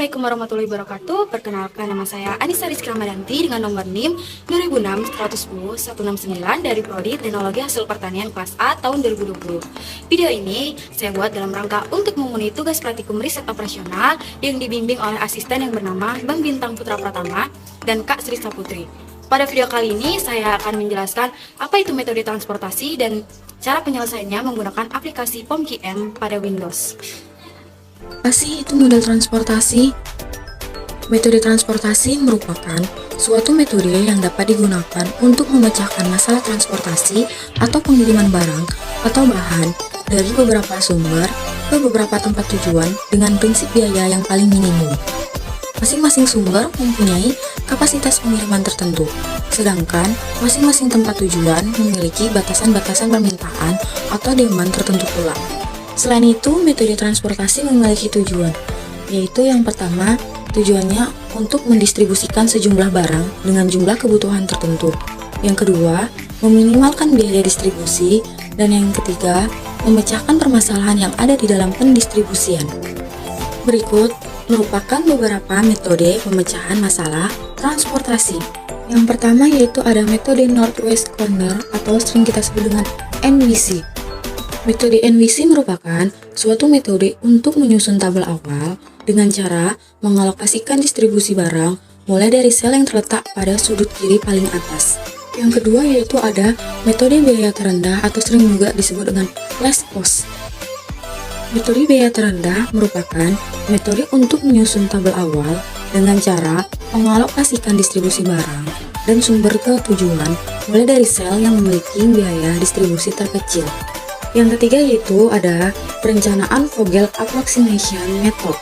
Assalamualaikum warahmatullahi wabarakatuh. Perkenalkan, nama saya Anissa Rizky Ramadanti dengan nomor NIM 2006-110-169 dari Prodi Teknologi Hasil Pertanian kelas A tahun 2020. Video ini saya buat dalam rangka untuk memenuhi tugas praktikum riset operasional yang dibimbing oleh asisten yang bernama Bang Bintang Putra Pratama dan Kak Sri Saputri. Pada video kali ini saya akan menjelaskan apa itu metode transportasi dan cara penyelesaiannya menggunakan aplikasi POM-QM pada Windows. Apa sih itu model transportasi? Metode transportasi merupakan suatu metode yang dapat digunakan untuk memecahkan masalah transportasi atau pengiriman barang atau bahan dari beberapa sumber ke beberapa tempat tujuan dengan prinsip biaya yang paling minimum. Masing-masing sumber mempunyai kapasitas pengiriman tertentu, sedangkan masing-masing tempat tujuan memiliki batasan-batasan permintaan atau demand tertentu pula. Selain itu, metode transportasi memiliki tujuan, yaitu yang pertama, tujuannya untuk mendistribusikan sejumlah barang dengan jumlah kebutuhan tertentu. Yang kedua, meminimalkan biaya distribusi. Dan yang ketiga, memecahkan permasalahan yang ada di dalam pendistribusian. Berikut merupakan beberapa metode pemecahan masalah transportasi. Yang pertama yaitu ada metode Northwest Corner atau sering kita sebut dengan NWC. Metode NWC merupakan suatu metode untuk menyusun tabel awal dengan cara mengalokasikan distribusi barang mulai dari sel yang terletak pada sudut kiri paling atas. Yang kedua yaitu ada metode biaya terendah atau sering juga disebut dengan less cost. Metode biaya terendah merupakan metode untuk menyusun tabel awal dengan cara mengalokasikan distribusi barang dan sumber ke tujuan mulai dari sel yang memiliki biaya distribusi terkecil. Yang ketiga yaitu ada perencanaan Vogel Approximation Method.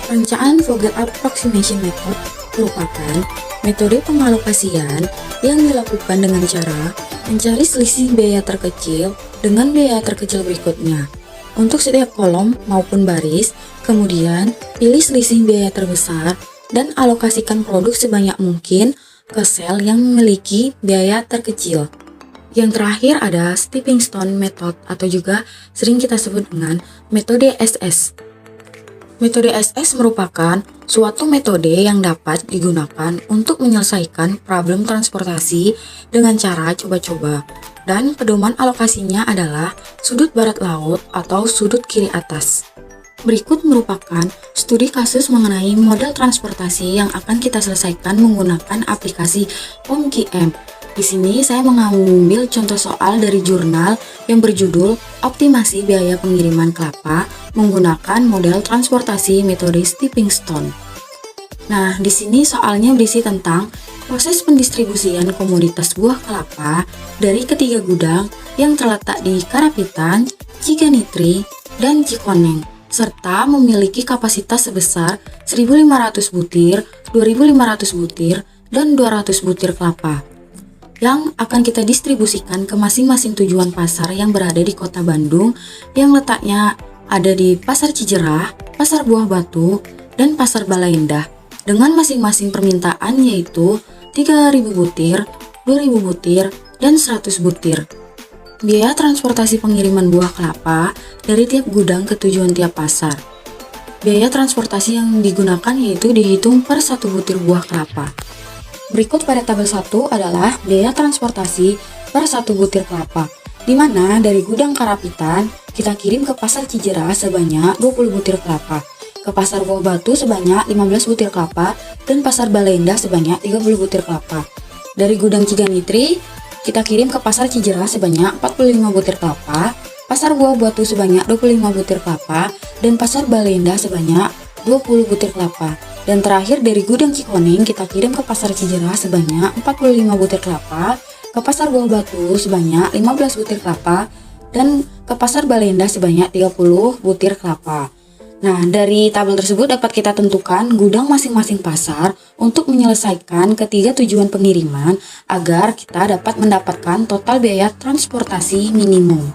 Perencanaan Vogel Approximation Method merupakan metode pengalokasian yang dilakukan dengan cara mencari selisih biaya terkecil dengan biaya terkecil berikutnya. Untuk setiap kolom maupun baris, kemudian pilih selisih biaya terbesar dan alokasikan produk sebanyak mungkin ke sel yang memiliki biaya terkecil. Yang terakhir ada Stepping Stone Method atau juga sering kita sebut dengan metode SS. Metode SS merupakan suatu metode yang dapat digunakan untuk menyelesaikan problem transportasi dengan cara coba-coba, dan pedoman alokasinya adalah sudut barat laut atau sudut kiri atas. Berikut merupakan studi kasus mengenai model transportasi yang akan kita selesaikan menggunakan aplikasi POM-QM. Di sini saya mengambil contoh soal dari jurnal yang berjudul Optimasi Biaya Pengiriman Kelapa menggunakan model transportasi metode Stepping Stone. Nah, di sini soalnya berisi tentang proses pendistribusian komoditas buah kelapa dari ketiga gudang yang terletak di Karapitan, Ciganitri, dan Cikoneng, serta memiliki kapasitas sebesar 1.500 butir, 2.500 butir, dan 200 butir kelapa yang akan kita distribusikan ke masing-masing tujuan pasar yang berada di Kota Bandung yang letaknya ada di Pasar Cijerah, Pasar Buah Batu, dan Pasar Baleendah dengan masing-masing permintaan yaitu 3.000 butir, 2.000 butir, dan 100 butir. Biaya transportasi pengiriman buah kelapa dari tiap gudang ke tujuan tiap pasar. Biaya transportasi yang digunakan yaitu dihitung per 1 butir buah kelapa. Berikut pada tabel 1 adalah biaya transportasi per 1 butir kelapa, di mana dari gudang Karapitan kita kirim ke Pasar Cijerah sebanyak 20 butir kelapa, ke Pasar Buah Batu sebanyak 15 butir kelapa, dan Pasar Baleendah sebanyak 30 butir kelapa. Dari gudang Ciganitri kita kirim ke Pasar Cijerah sebanyak 45 butir kelapa, Pasar Buah Batu sebanyak 25 butir kelapa, dan Pasar Baleendah sebanyak 20 butir kelapa. Dan terakhir dari gudang Cikoneng kita kirim ke Pasar Cijerah sebanyak 45 butir kelapa, ke Pasar Buah Batu sebanyak 15 butir kelapa, dan ke Pasar Baleendah sebanyak 30 butir kelapa. Nah, dari tabel tersebut dapat kita tentukan gudang masing-masing pasar untuk menyelesaikan ketiga tujuan pengiriman agar kita dapat mendapatkan total biaya transportasi minimum.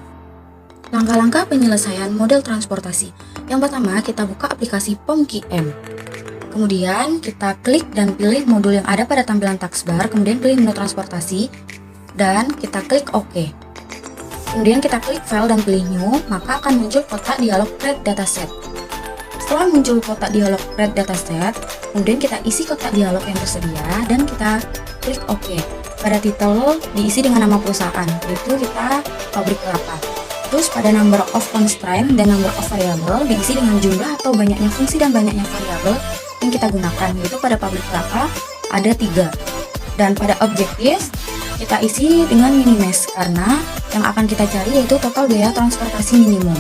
Langkah-langkah penyelesaian model transportasi. Yang pertama, kita buka aplikasi POM-QM. Kemudian kita klik dan pilih modul yang ada pada tampilan taskbar, kemudian pilih menu transportasi, dan kita klik OK. Kemudian kita klik file dan pilih new, maka akan muncul kotak dialog create dataset. Setelah muncul kotak dialog Create Dataset, kemudian kita isi kotak dialog yang tersedia dan kita klik OK. Pada titel diisi dengan nama perusahaan, yaitu kita pabrik kelapa. Terus pada number of constraint dan number of variable diisi dengan jumlah atau banyaknya fungsi dan banyaknya variabel yang kita gunakan, yaitu pada pabrik kelapa ada 3. Dan pada objektif kita isi dengan minimax karena yang akan kita cari yaitu total biaya transportasi minimum.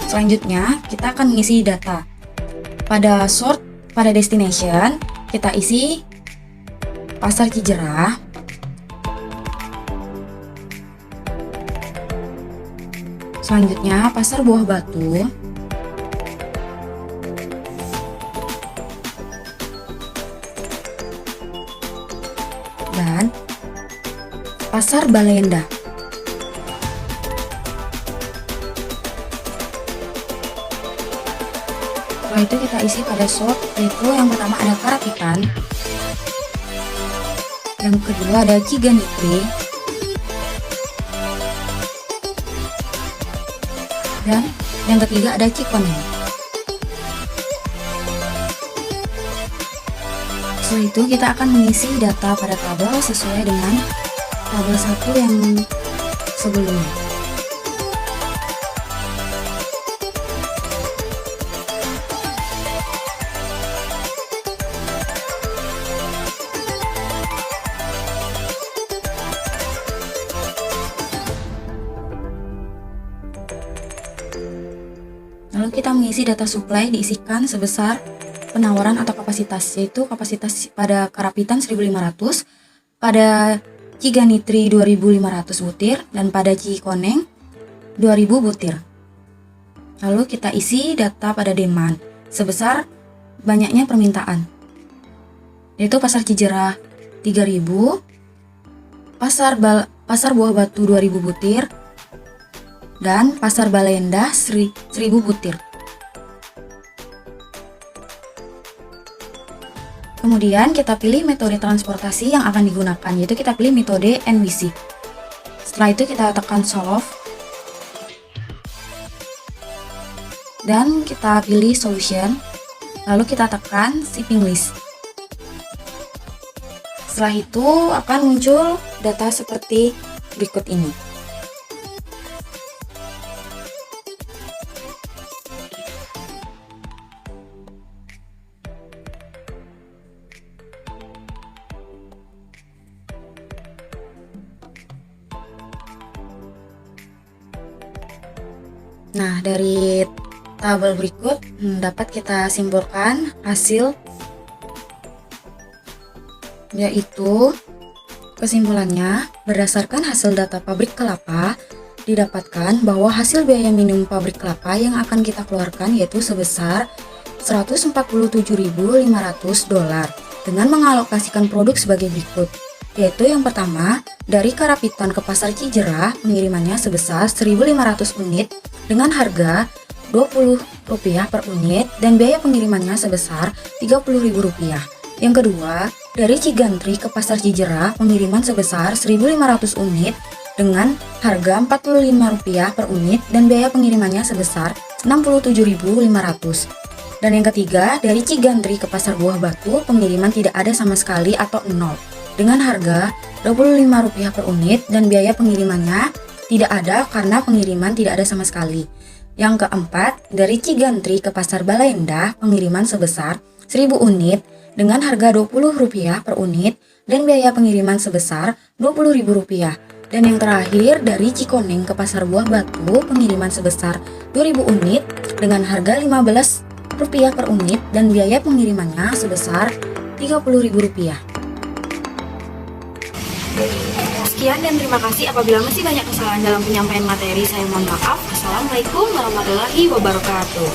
Selanjutnya kita akan mengisi data. Pada sort, pada destination kita isi Pasar Cijerah. Selanjutnya Pasar Buah Batu. Dan Pasar Baleendah. Setelah itu kita isi pada sort, yaitu yang pertama ada Karapitan, yang kedua ada Ciganitri, dan yang ketiga ada Cikoneng. Setelah itu kita akan mengisi data pada tabel sesuai dengan tabel 1 yang sebelumnya. Lalu kita mengisi data supply diisikan sebesar penawaran atau kapasitas, yaitu kapasitas pada Karapitan 1500, pada Ciganitri 2500 butir, dan pada Cikoneng 2000 butir. Lalu kita isi data pada demand sebesar banyaknya permintaan, yaitu Pasar Cijerah 3000, Pasar Buah Batu 2000 butir, dan Pasar Baleendah 1000 butir. Kemudian kita pilih metode transportasi yang akan digunakan, yaitu kita pilih metode NWC. Setelah itu kita tekan solve dan kita pilih solution, lalu kita tekan shipping list. Setelah itu akan muncul data seperti berikut ini. Nah, dari tabel berikut dapat kita simpulkan hasil, yaitu kesimpulannya berdasarkan hasil data pabrik kelapa didapatkan bahwa hasil biaya minimum pabrik kelapa yang akan kita keluarkan yaitu sebesar $147.500 dengan mengalokasikan produk sebagai berikut, yaitu yang pertama dari Karapitan ke Pasar Cijerah pengirimannya sebesar 1.500 unit dengan harga Rp20 per unit dan biaya pengirimannya sebesar Rp30.000. Yang kedua, dari Cigantri ke Pasar Cijerah pengiriman sebesar 1.500 unit dengan harga Rp45 per unit dan biaya pengirimannya sebesar Rp67.500. Dan yang ketiga, dari Cigantri ke Pasar Buah Batu pengiriman tidak ada sama sekali atau nol dengan harga Rp25 per unit dan biaya pengirimannya tidak ada karena pengiriman tidak ada sama sekali. Yang keempat, dari Cigantri ke Pasar Baleendah pengiriman sebesar 1.000 unit dengan harga Rp20 per unit dan biaya pengiriman sebesar Rp20.000. Dan yang terakhir, dari Cikoneng ke Pasar Buah Batu pengiriman sebesar 2.000 unit dengan harga Rp15 per unit dan biaya pengirimannya sebesar Rp30.000. Sekian dan terima kasih. Apabila masih banyak kesalahan dalam penyampaian materi, saya mohon maaf. Assalamualaikum warahmatullahi wabarakatuh.